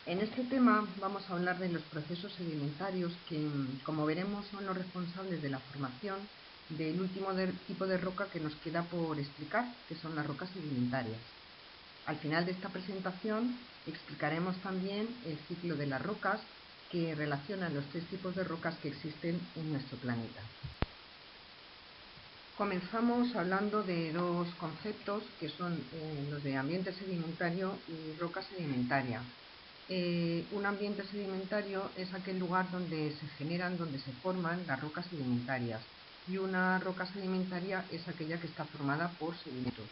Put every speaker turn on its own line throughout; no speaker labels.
En este tema vamos a hablar de los procesos sedimentarios que, como veremos, son los responsables de la formación del último tipo de roca que nos queda por explicar, que son las rocas sedimentarias. Al final de esta presentación explicaremos también el ciclo de las rocas que relacionan los tres tipos de rocas que existen en nuestro planeta. Comenzamos hablando de dos conceptos que son los de ambiente sedimentario y roca sedimentaria. Un ambiente sedimentario es aquel lugar donde se forman las rocas sedimentarias, y una roca sedimentaria es aquella que está formada por sedimentos.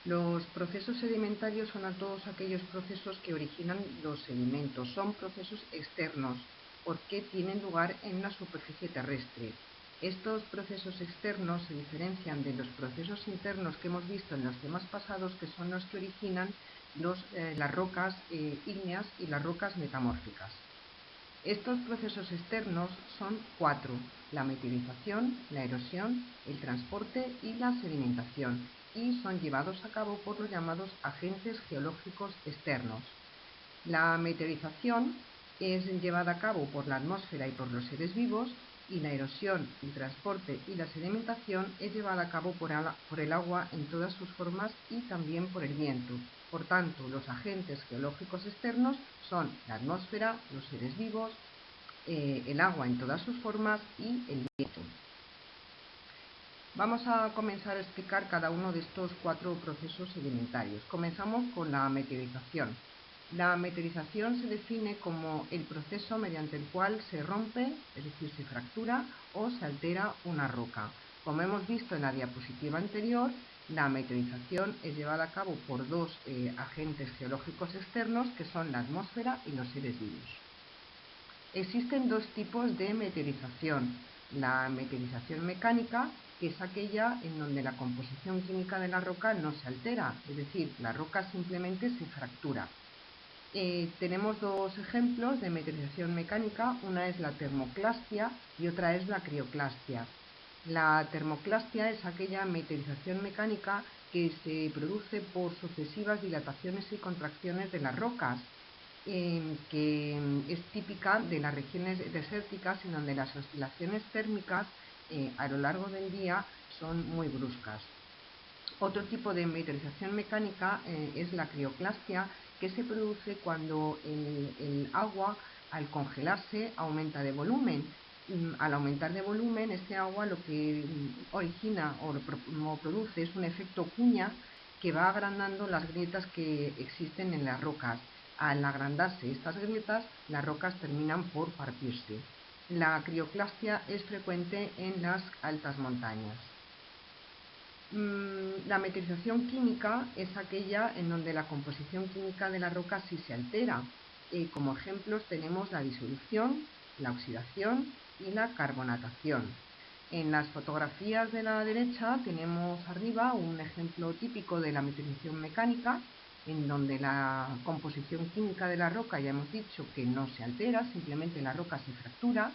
Los procesos sedimentarios son a todos aquellos procesos que originan los sedimentos. Son procesos externos porque tienen lugar en la superficie terrestre. Estos procesos externos se diferencian de los procesos internos que hemos visto en los temas pasados, que son los que originan las rocas ígneas y las rocas metamórficas. Estos procesos externos son cuatro: la meteorización, la erosión, el transporte y la sedimentación, y son llevados a cabo por los llamados agentes geológicos externos. La meteorización es llevada a cabo por la atmósfera y por los seres vivos, y la erosión, el transporte y la sedimentación es llevada a cabo por el agua en todas sus formas y también por el viento. Por tanto, los agentes geológicos externos son la atmósfera, los seres vivos, el agua en todas sus formas y el viento. Vamos a comenzar a explicar cada uno de estos cuatro procesos sedimentarios. Comenzamos con la meteorización. La meteorización se define como el proceso mediante el cual se rompe, es decir, se fractura o se altera una roca. Como hemos visto en la diapositiva anterior, la meteorización es llevada a cabo por dos agentes geológicos externos, que son la atmósfera y los seres vivos. Existen dos tipos de meteorización: la meteorización mecánica, que es aquella en donde la composición química de la roca no se altera, es decir, la roca simplemente se fractura. Tenemos dos ejemplos de meteorización mecánica: una es la termoclastia y otra es la crioclastia. La termoclastia es aquella meteorización mecánica que se produce por sucesivas dilataciones y contracciones de las rocas, que es típica de las regiones desérticas, en donde las oscilaciones térmicas a lo largo del día son muy bruscas. Otro tipo de meteorización mecánica es la crioclastia, que se produce cuando el agua, al congelarse, aumenta de volumen. Al aumentar de volumen, este agua lo que origina o produce es un efecto cuña, que va agrandando las grietas que existen en las rocas. Al agrandarse estas grietas, las rocas terminan por partirse. La crioclastia es frecuente en las altas montañas. La meteorización química es aquella en donde la composición química de la roca sí se altera. Como ejemplos tenemos la disolución, la oxidación y la carbonatación. En las fotografías de la derecha tenemos arriba un ejemplo típico de la meteorización mecánica, en donde la composición química de la roca, ya hemos dicho que no se altera, simplemente la roca se fractura.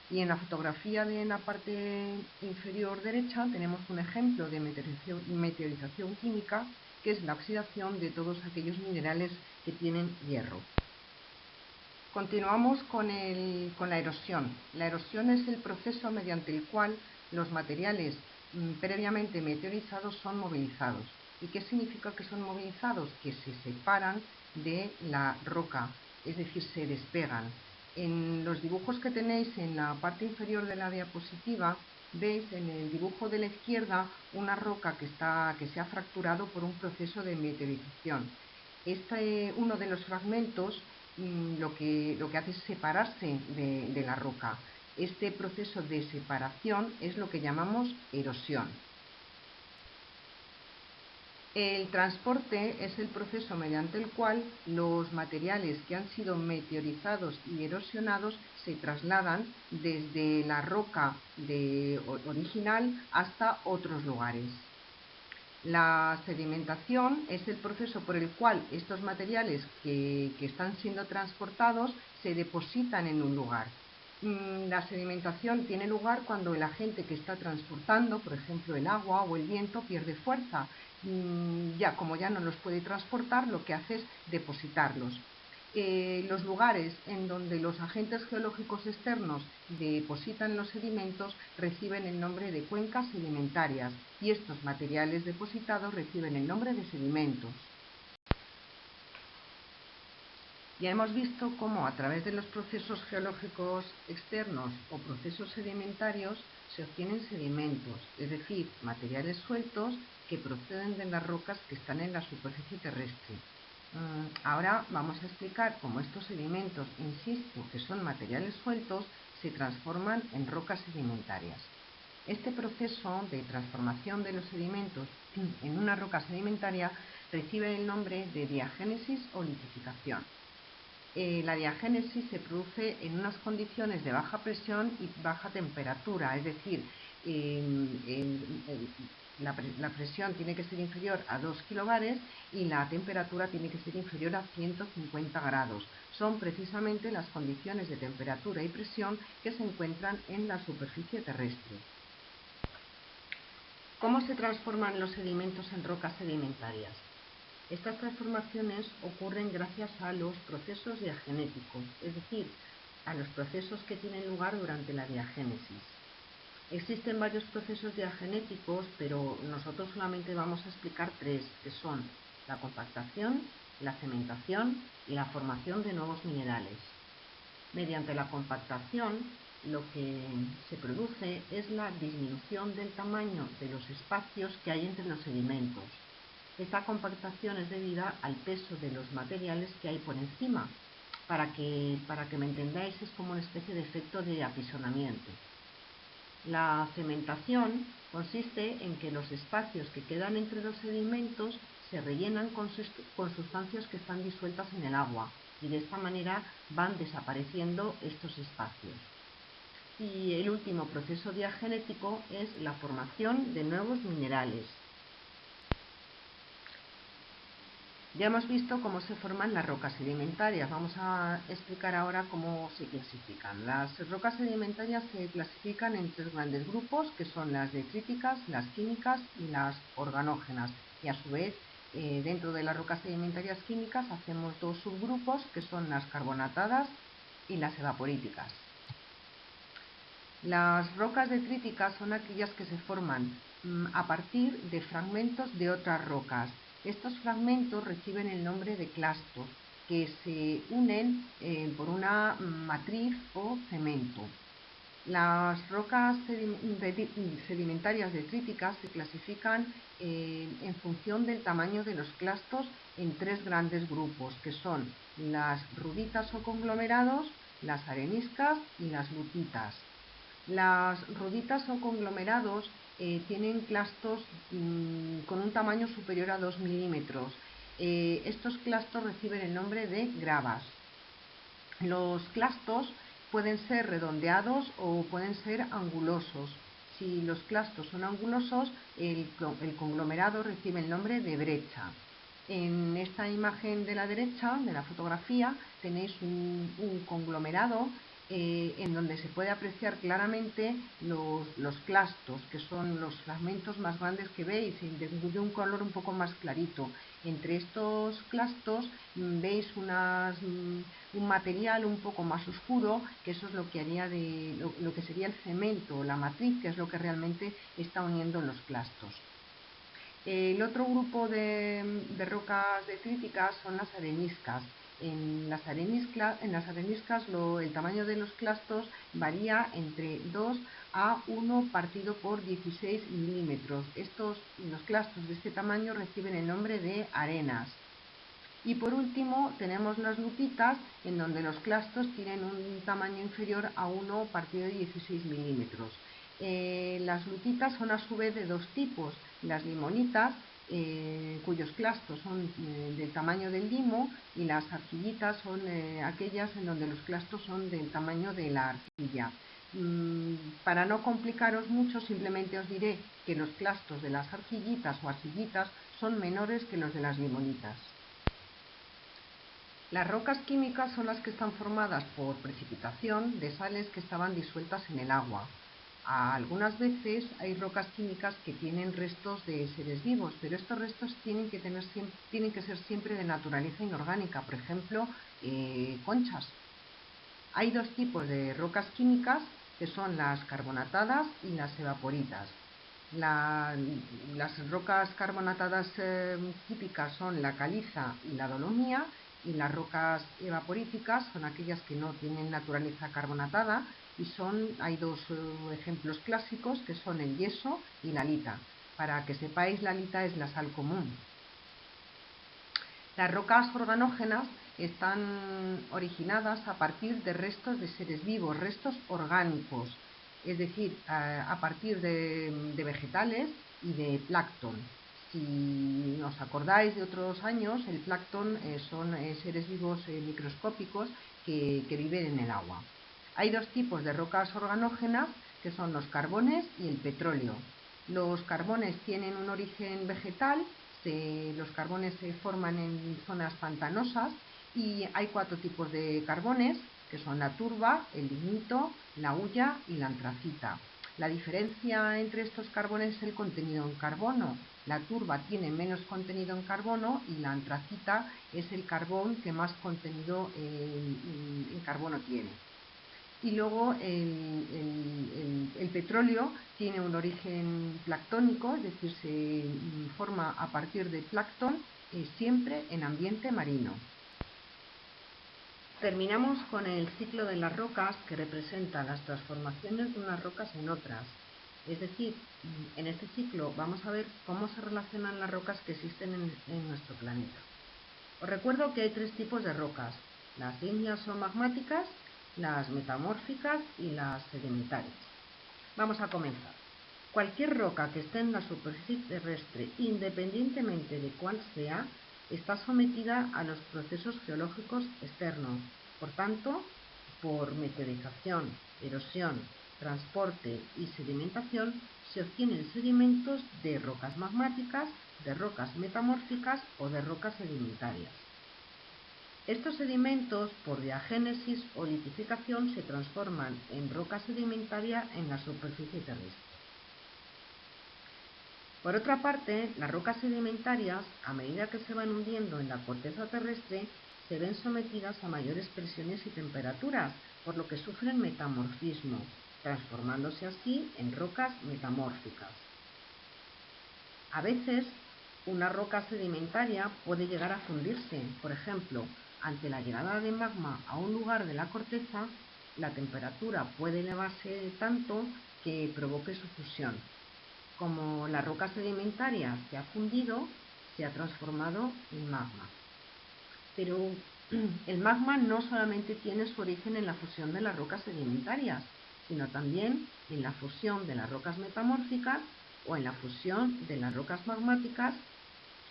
Y en la fotografía de la parte inferior derecha tenemos un ejemplo de meteorización química, que es la oxidación de todos aquellos minerales que tienen hierro. Continuamos con la erosión. La erosión es el proceso mediante el cual los materiales previamente meteorizados son movilizados. ¿Y qué significa que son movilizados? Que se separan de la roca, es decir, se despegan. En los dibujos que tenéis en la parte inferior de la diapositiva, veis en el dibujo de la izquierda una roca que se ha fracturado por un proceso de meteorización. Uno de los fragmentos lo que hace es separarse de la roca. Este proceso de separación es lo que llamamos erosión. El transporte es el proceso mediante el cual los materiales que han sido meteorizados y erosionados se trasladan desde la roca original hasta otros lugares. La sedimentación es el proceso por el cual estos materiales que están siendo transportados se depositan en un lugar. La sedimentación tiene lugar cuando el agente que está transportando, por ejemplo el agua o el viento, pierde fuerza. Como ya no los puede transportar, lo que hace es depositarlos. Los lugares en donde los agentes geológicos externos depositan los sedimentos reciben el nombre de cuencas sedimentarias y estos materiales depositados reciben el nombre de sedimentos. Ya hemos visto cómo a través de los procesos geológicos externos o procesos sedimentarios se obtienen sedimentos, es decir, materiales sueltos que proceden de las rocas que están en la superficie terrestre. Ahora vamos a explicar cómo estos sedimentos, insisto, que son materiales sueltos, se transforman en rocas sedimentarias. Este proceso de transformación de los sedimentos en una roca sedimentaria recibe el nombre de diagénesis o litificación. La diagénesis se produce en unas condiciones de baja presión y baja temperatura, es decir, la presión tiene que ser inferior a 2 kilobares y la temperatura tiene que ser inferior a 150 grados. Son precisamente las condiciones de temperatura y presión que se encuentran en la superficie terrestre. ¿Cómo se transforman los sedimentos en rocas sedimentarias? Estas transformaciones ocurren gracias a los procesos diagenéticos, es decir, a los procesos que tienen lugar durante la diagénesis. Existen varios procesos diagenéticos, pero nosotros solamente vamos a explicar tres, que son la compactación, la cementación y la formación de nuevos minerales. Mediante la compactación, lo que se produce es la disminución del tamaño de los espacios que hay entre los sedimentos. Esta compactación es debida al peso de los materiales que hay por encima. Para que me entendáis, es como una especie de efecto de apisonamiento. La cementación consiste en que los espacios que quedan entre los sedimentos se rellenan con sustancias que están disueltas en el agua y de esta manera van desapareciendo estos espacios. Y el último proceso diagenético es la formación de nuevos minerales. Ya hemos visto cómo se forman las rocas sedimentarias. Vamos a explicar ahora cómo se clasifican. Las rocas sedimentarias se clasifican en tres grandes grupos, que son las detríticas, las químicas y las organógenas. Y a su vez, dentro de las rocas sedimentarias químicas hacemos dos subgrupos, que son las carbonatadas y las evaporíticas. Las rocas detríticas son aquellas que se forman a partir de fragmentos de otras rocas. Estos fragmentos reciben el nombre de clastos, que se unen por una matriz o cemento. Las rocas sedimentarias detríticas se clasifican en función del tamaño de los clastos en tres grandes grupos, que son las ruditas o conglomerados, las areniscas y las lutitas. Las ruditas o conglomerados tienen clastos con un tamaño superior a 2 milímetros. Estos clastos reciben el nombre de gravas. Los clastos pueden ser redondeados o pueden ser angulosos. Si los clastos son angulosos, el conglomerado recibe el nombre de brecha. En esta imagen de la derecha, de la fotografía, tenéis un conglomerado en donde se puede apreciar claramente los clastos, que son los fragmentos más grandes que veis, y de un color un poco más clarito. Entre estos clastos veis un material un poco más oscuro, que eso es lo que haría lo que sería el cemento, la matriz, que es lo que realmente está uniendo los clastos. El otro grupo de rocas detríticas son las areniscas. En las areniscas el tamaño de los clastos varía entre 2 a 1 partido por 16 milímetros. Los clastos de este tamaño reciben el nombre de arenas. Y por último tenemos las lutitas, en donde los clastos tienen un tamaño inferior a 1 partido de 16 milímetros. Las lutitas son a su vez de dos tipos: las limonitas, cuyos clastos son del tamaño del limo, y las arcillitas son aquellas en donde los clastos son del tamaño de la arcilla. Para no complicaros mucho, simplemente os diré que los clastos de las arcillitas o arcillitas son menores que los de las limonitas. Las rocas químicas son las que están formadas por precipitación de sales que estaban disueltas en el agua. Algunas veces hay rocas químicas que tienen restos de seres vivos, pero estos restos tienen que ser siempre de naturaleza inorgánica, por ejemplo, conchas. Hay dos tipos de rocas químicas, que son las carbonatadas y las evaporitas. Las rocas carbonatadas típicas son la caliza y la dolomía, y las rocas evaporíticas son aquellas que no tienen naturaleza carbonatada, y hay dos ejemplos clásicos, que son el yeso y la lita. Para que sepáis, la lita es la sal común. Las rocas organógenas están originadas a partir de restos de seres vivos, restos orgánicos, es decir, a partir de vegetales y de plancton. Si os acordáis de otros años, el plancton son seres vivos microscópicos que viven en el agua. Hay dos tipos de rocas organógenas, que son los carbones y el petróleo. Los carbones tienen un origen vegetal. Los carbones se forman en zonas pantanosas, y hay cuatro tipos de carbones, que son la turba, el lignito, la hulla y la antracita. La diferencia entre estos carbones es el contenido en carbono. La turba tiene menos contenido en carbono y la antracita es el carbón que más contenido en carbono tiene. Y luego el petróleo tiene un origen planctónico, es decir, se forma a partir de plancton, siempre en ambiente marino. Terminamos con el ciclo de las rocas, que representa las transformaciones de unas rocas en otras. Es decir, en este ciclo vamos a ver cómo se relacionan las rocas que existen en nuestro planeta. Os recuerdo que hay tres tipos de rocas: las ígneas o magmáticas, las metamórficas y las sedimentarias. Vamos a comenzar. Cualquier roca que esté en la superficie terrestre, independientemente de cuál sea, está sometida a los procesos geológicos externos. Por tanto, por meteorización, erosión, transporte y sedimentación, se obtienen sedimentos de rocas magmáticas, de rocas metamórficas o de rocas sedimentarias. Estos sedimentos, por diagénesis o litificación, se transforman en roca sedimentaria en la superficie terrestre. Por otra parte, las rocas sedimentarias, a medida que se van hundiendo en la corteza terrestre, se ven sometidas a mayores presiones y temperaturas, por lo que sufren metamorfismo, transformándose así en rocas metamórficas. A veces, una roca sedimentaria puede llegar a fundirse. Por ejemplo, ante la llegada de magma a un lugar de la corteza, la temperatura puede elevarse tanto que provoque su fusión. Como la roca sedimentaria se ha fundido, se ha transformado en magma. Pero el magma no solamente tiene su origen en la fusión de las rocas sedimentarias, sino también en la fusión de las rocas metamórficas o en la fusión de las rocas magmáticas,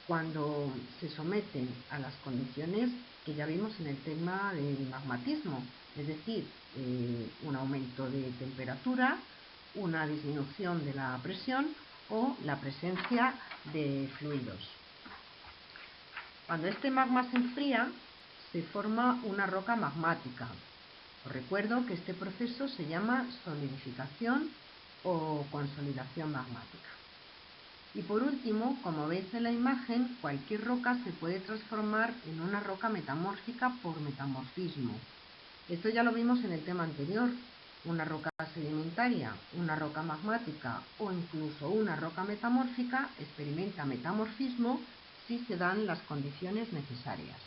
cuando se someten a las condiciones que ya vimos en el tema del magmatismo, es decir, un aumento de temperatura, una disminución de la presión o la presencia de fluidos. Cuando este magma se enfría, se forma una roca magmática. Os recuerdo que este proceso se llama solidificación o consolidación magmática. Y por último, como veis en la imagen, cualquier roca se puede transformar en una roca metamórfica por metamorfismo. Esto ya lo vimos en el tema anterior. Una roca sedimentaria, una roca magmática o incluso una roca metamórfica experimenta metamorfismo si se dan las condiciones necesarias.